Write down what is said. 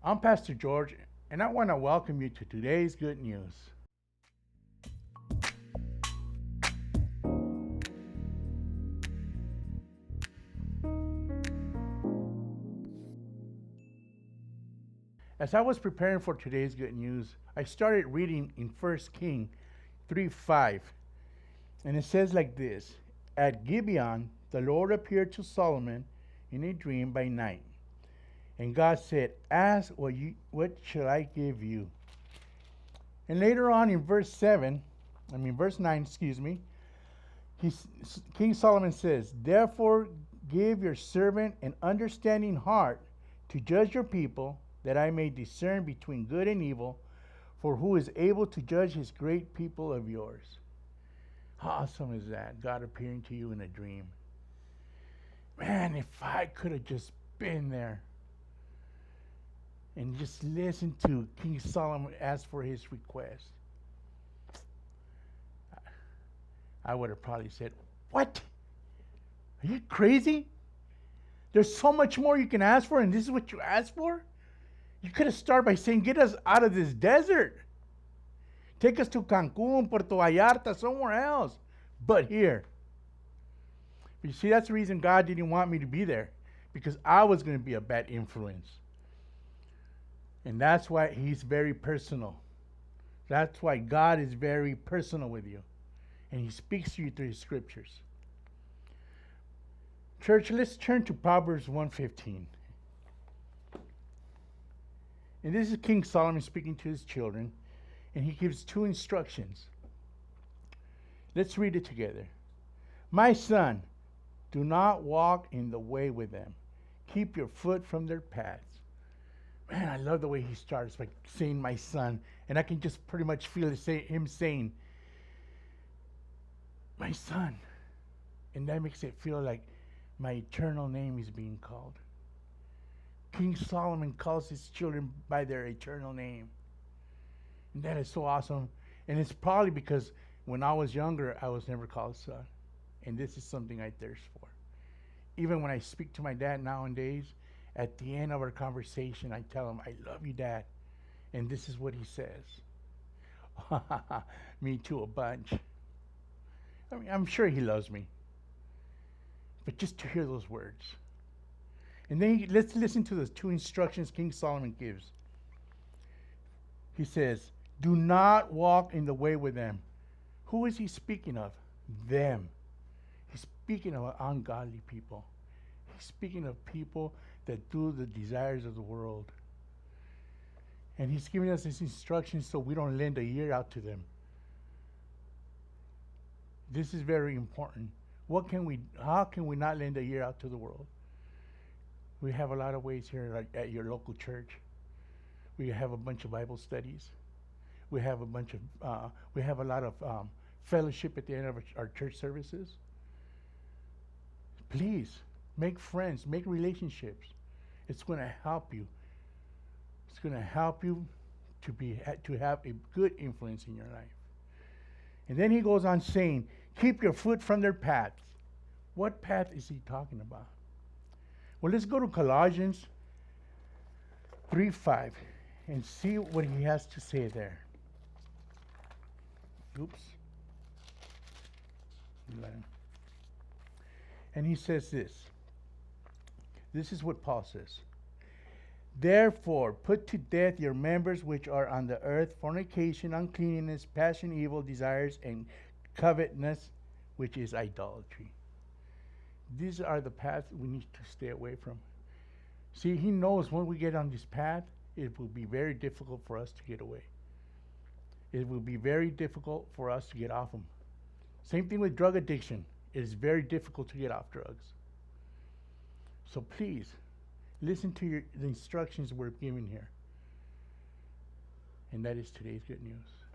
I'm Pastor George, and I want to welcome you to today's good news. As I was preparing for today's good news, I started reading in 1 King 3:5, and it says like this: At Gibeon, the Lord appeared to Solomon in a dream by night, and God said, "Ask what shall I give you?" And later on in verse 9, he's, King Solomon says, "Therefore give your servant an understanding heart to judge your people, that I may discern between good and evil, for who is able to judge his great people of yours?" How awesome is that? God appearing to you in a dream. Man, if I could have just been there and just listened to King Solomon ask for his request, I would have probably said, "What? Are you crazy? There's so much more you can ask for, and this is what you ask for?" You could have started by saying, "Get us out of this desert. Take us to Cancun, Puerto Vallarta, somewhere else." But here. But you see, that's the reason God didn't want me to be there, because I was going to be a bad influence. And that's why He's very personal. That's why God is very personal with you. And He speaks to you through His scriptures. Church, let's turn to Proverbs 1:15. And this is King Solomon speaking to his children, and he gives two instructions. Let's read it together. "My son, do not walk in the way with them. Keep your foot from their paths." Man, I love the way he starts by saying "my son," and I can just pretty much feel him saying, "My son." And that makes it feel like my eternal name is being called. King Solomon calls his children by their eternal name. And that is so awesome. And it's probably because when I was younger, I was never called son. And this is something I thirst for. Even when I speak to my dad nowadays, at the end of our conversation, I tell him, "I love you, Dad." And this is what he says. Me too, a bunch. I mean, I'm sure he loves me. But just to hear those words. And then let's listen to the two instructions King Solomon gives. He says, "Do not walk in the way with them." Who is he speaking of? Them. He's speaking of ungodly people. He's speaking of people that do the desires of the world. And he's giving us these instructions so we don't lend a ear out to them. This is very important. How can we not lend a ear out to the world? We have a lot of ways here at your local church. We have a bunch of Bible studies. We have a lot of fellowship at the end of our church services. Please make friends, make relationships. It's going to help you. It's going to help you to have a good influence in your life. And then he goes on saying, "Keep your foot from their paths." What path is he talking about? Well, let's go to Colossians 3:5 and see what he has to say there. Oops. And he says this. This is what Paul says. "Therefore, put to death your members which are on the earth: fornication, uncleanness, passion, evil desires, and covetousness, which is idolatry." These are the paths we need to stay away from. See, he knows when we get on this path, it will be very difficult for us to get away. It will be very difficult for us to get off them. Same thing with drug addiction. It is very difficult to get off drugs. So please, listen to the instructions we're giving here. And that is today's good news.